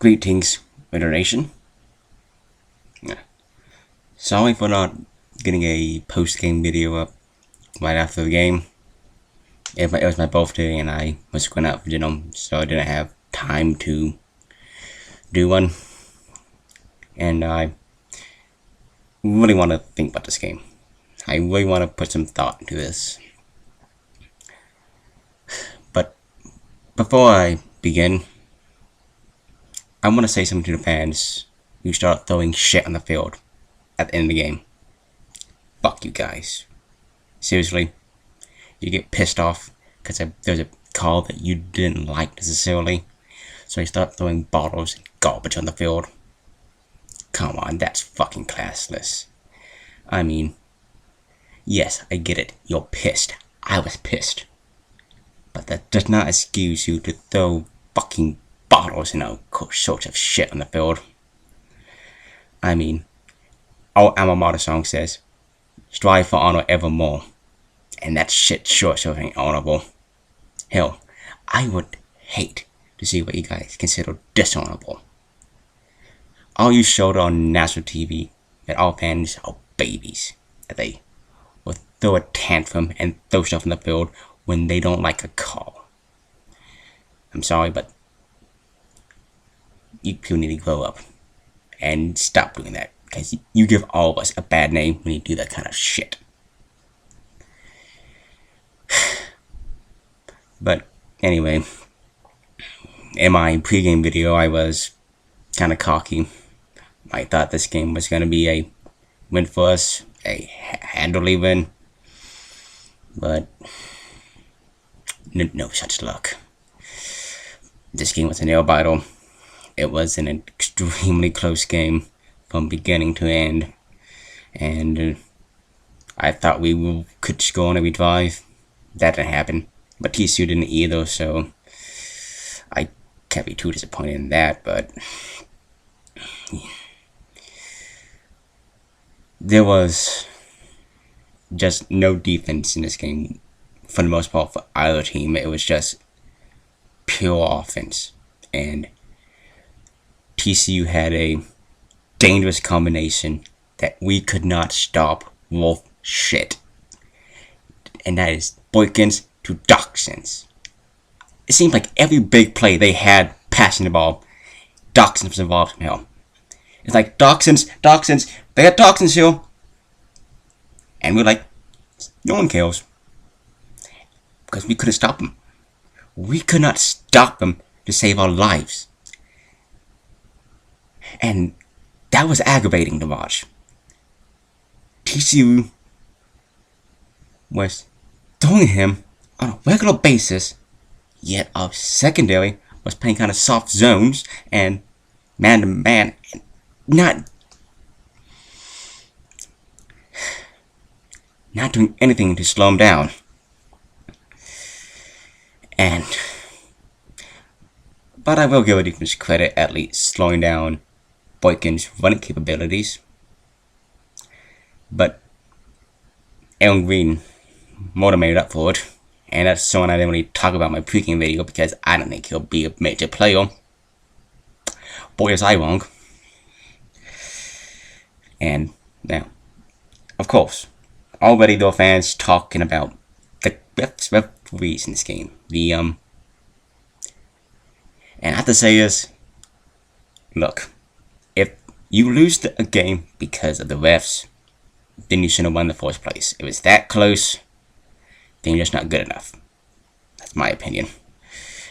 Greetings, Federation. Sorry for not getting a post-game video up right after the game. It was my birthday and I was going out for dinner, so I didn't have time to do one. And I really want to think about this game. I really want to put some thought into this. But before I begin, I want to say something to the fans who start throwing shit on the field at the end of the game. Fuck you guys. Seriously. You get pissed off because there's a call that you didn't like necessarily. So you start throwing bottles and garbage on the field. Come on, that's fucking classless. I mean, yes, I get it. You're pissed. I was pissed. But that does not excuse you to throw fucking bottles and all sorts of shit on the field. I mean, our alma mater song says, strive for honor evermore. And that shit sure ain't honorable. Hell, I would hate to see what you guys consider dishonorable. All you showed on national TV that all fans are babies. That they will throw a tantrum and throw stuff in the field when they don't like a call. I'm sorry, but you people need to grow up and stop doing that. Because you give all of us a bad name when you do that kind of shit. But anyway, in my pregame video, I was kind of cocky. I thought this game was going to be a win for us, a handily win. But no such luck. This game was a nail biter. It was an extremely close game from beginning to end. And I thought we could score on every drive. That didn't happen. But TCU didn't either, so I can't be too disappointed in that, but there was just no defense in this game for the most part for either team. It was just pure offense, and TCU had a dangerous combination that we could not stop worth shit, and that is Boykins to Dachshunds. It seemed like every big play they had passing the ball, Dachshunds was involved somehow. It's like, Dachshunds, they had Dachshunds here. And we're like, no one cares. Because we couldn't stop them. We could not stop them to save our lives. And that was aggravating to watch. TCU was throwing him on a regular basis, yet our secondary was playing kind of soft zones and man-to-man, not doing anything to slow him down. But I will give a defense credit, at least slowing down Boykin's running capabilities. But Aaron Green more than made up for it. And that's someone I didn't really talk about in my pregame video because I don't think he'll be a major player. Boy, is I wrong. And now, of course, already there are fans talking about the referees in this game. And I have to say this, look, if you lose a game because of the refs, then you shouldn't have won in the first place. If it's that close, then you're just not good enough. That's my opinion.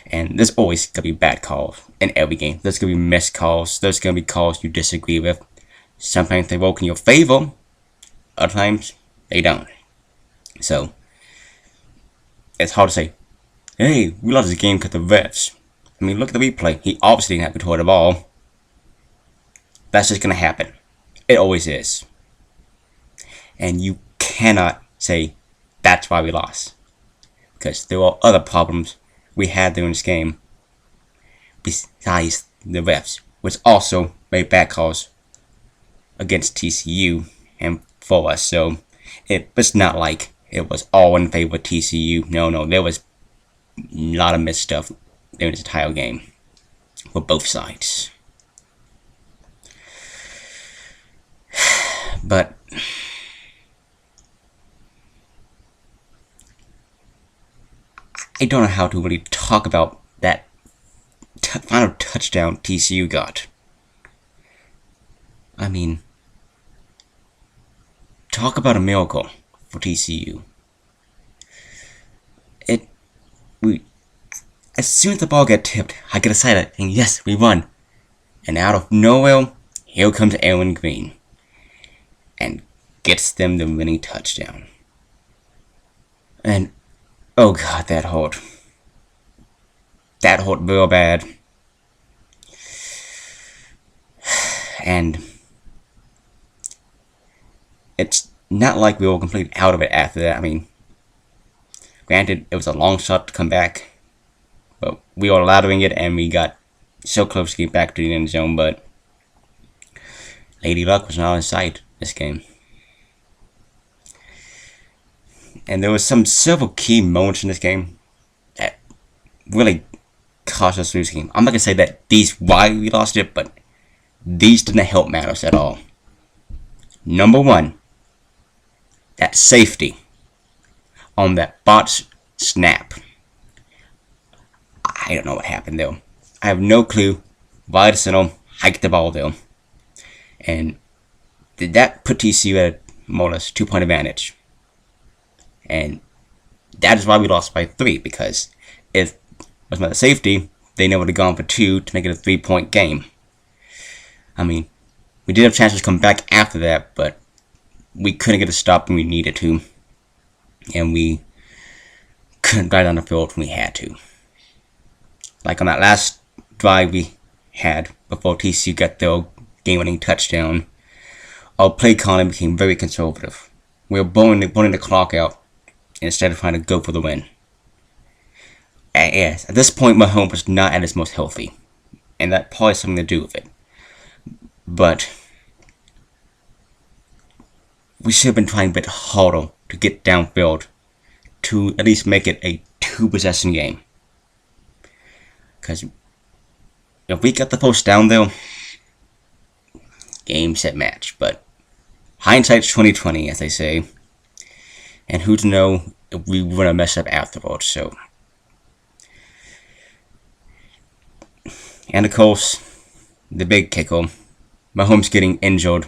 And there's always going to be bad calls in every game. There's going to be missed calls. There's going to be calls you disagree with. Sometimes they work in your favor. Other times, they don't. So, it's hard to say, hey, we lost this game because of the refs. I mean, look at the replay. He obviously didn't have control of the ball. That's just going to happen. It always is. And you cannot say, that's why we lost. Because there are other problems we had during this game besides the refs, which also made bad calls against TCU and for us. So it was not like it was all in favor of TCU. No, there was a lot of missed stuff during this entire game for both sides. But I don't know how to really talk about that final touchdown TCU got. I mean, talk about a miracle for TCU. We as soon as the ball got tipped, I get excited and yes, we won. And out of nowhere, here comes Aaron Green and gets them the winning touchdown. And oh god, that hurt. That hurt real bad. And it's not like we were completely out of it after that. I mean, granted, it was a long shot to come back, but we were allowing it and we got so close to get back to the end zone, but Lady Luck was not in sight this game. And there was several key moments in this game that really caused us to lose the game. I'm not gonna say that these why we lost it, but these didn't help matters at all. Number one, that safety on that botched snap. I don't know what happened there. I have no clue why the center hiked the ball there. And did that put TCU at more or less 2-point advantage? And that is why we lost by 3, because if it was not a safety, they never would have gone for 2 to make it a 3-point game. I mean, we did have chances to come back after that, but we couldn't get a stop when we needed to. And we couldn't drive down the field when we had to. Like on that last drive we had before TCU got their game-winning touchdown, our play calling became very conservative. We were burning the clock out instead of trying to go for the win. Yes, at this point Mahomes was not at his most healthy, and that probably has something to do with it. But we should have been trying a bit harder to get downfield to at least make it a 2-possession game. Because if we got the first down there, game, set, match. But hindsight's 2020, as they say. And who to know if we were gonna mess up afterwards, so. And of course, the big kicker, Mahomes getting injured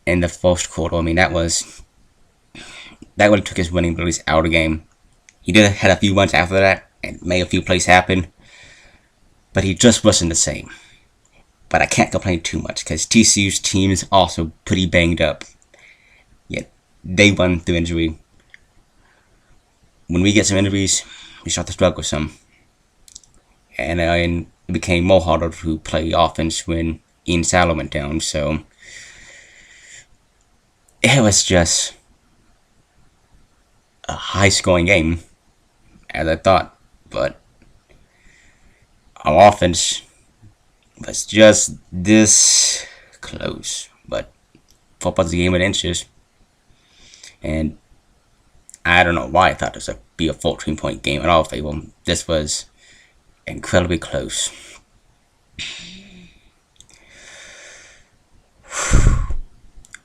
in the first quarter. I mean, that really took his winning abilities out of the game. He did had a few runs after that and made a few plays happen, but he just wasn't the same. But I can't complain too much because TCU's team is also pretty banged up. Yet they won through injury. When we get some injuries, we start to struggle some, and it became more harder to play offense when Ian Salah went down. So it was just a high-scoring game, as I thought, but our offense was just this close. But football's a game of inches, and I don't know why I thought this would be a 14-point game at all. Fable, this was incredibly close.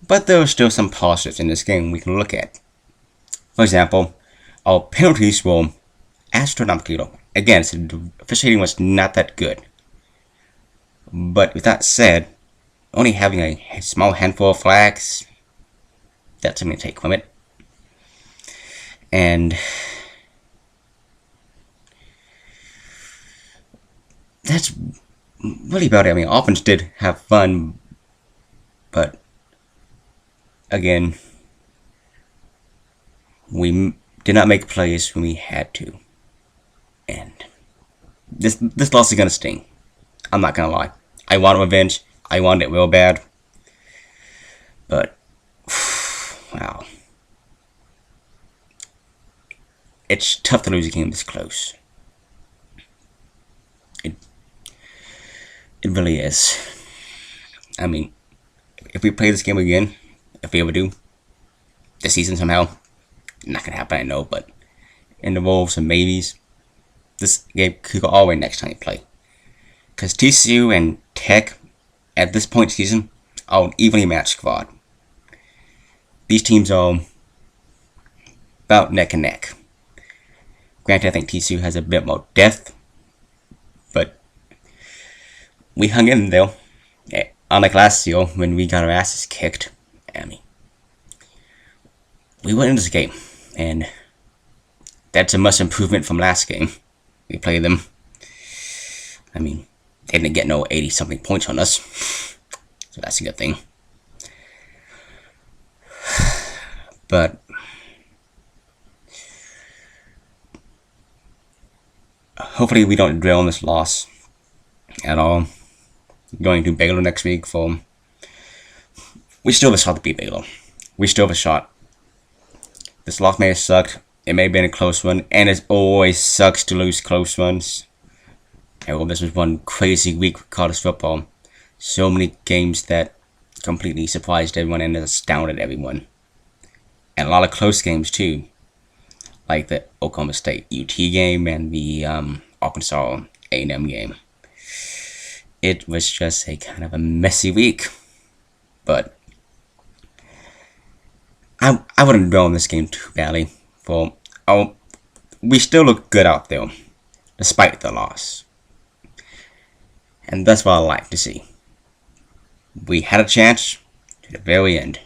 But there are still some positives in this game we can look at. For example, our penalties were astronomically low. Again, the officiating was not that good. But with that said, only having a small handful of flags, that's something to take from it. And that's really about it. I mean, offense did have fun, but again, we did not make plays when we had to. And this loss is gonna sting. I'm not gonna lie. I want revenge. I want it real bad. But wow, it's tough to lose a game this close. It really is. I mean, if we play this game again, if we ever do, this season somehow, not gonna happen, I know, but in the world of some maybes, this game could go all the way next time you play. Because TCU and Tech, at this point in the season, are an evenly matched squad. these teams are about neck and neck. Granted, I think TCU has a bit more depth, but we hung in though. Unlike last year when we got our asses kicked, I mean, we went into this game, and that's a much improvement from last game. We played them. I mean, they didn't get no 80-something points on us, so that's a good thing. But hopefully we don't dwell on this loss at all. Going to Baylor next week for... We still have a shot to beat Baylor. We still have a shot. This loss may have sucked. It may have been a close one. And it always sucks to lose close ones. And well, this was one crazy week with college football. So many games that completely surprised everyone and astounded everyone. And a lot of close games too. Like the Oklahoma State UT game and the Arkansas A&M game. It was just a kind of a messy week. But I wouldn't dwell on this game too badly. We still look good out there, despite the loss. And that's what I like to see. We had a chance to the very end.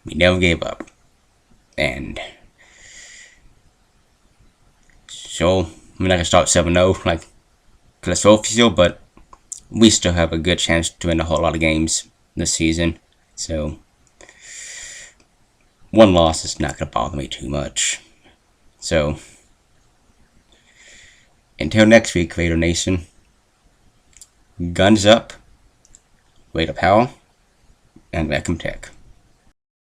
We never gave up. And so, we're not going to start 7-0 like Philadelphia, but we still have a good chance to win a whole lot of games this season. So, one loss is not going to bother me too much. So, until next week, Raider Nation, guns up, way to power, and welcome tech.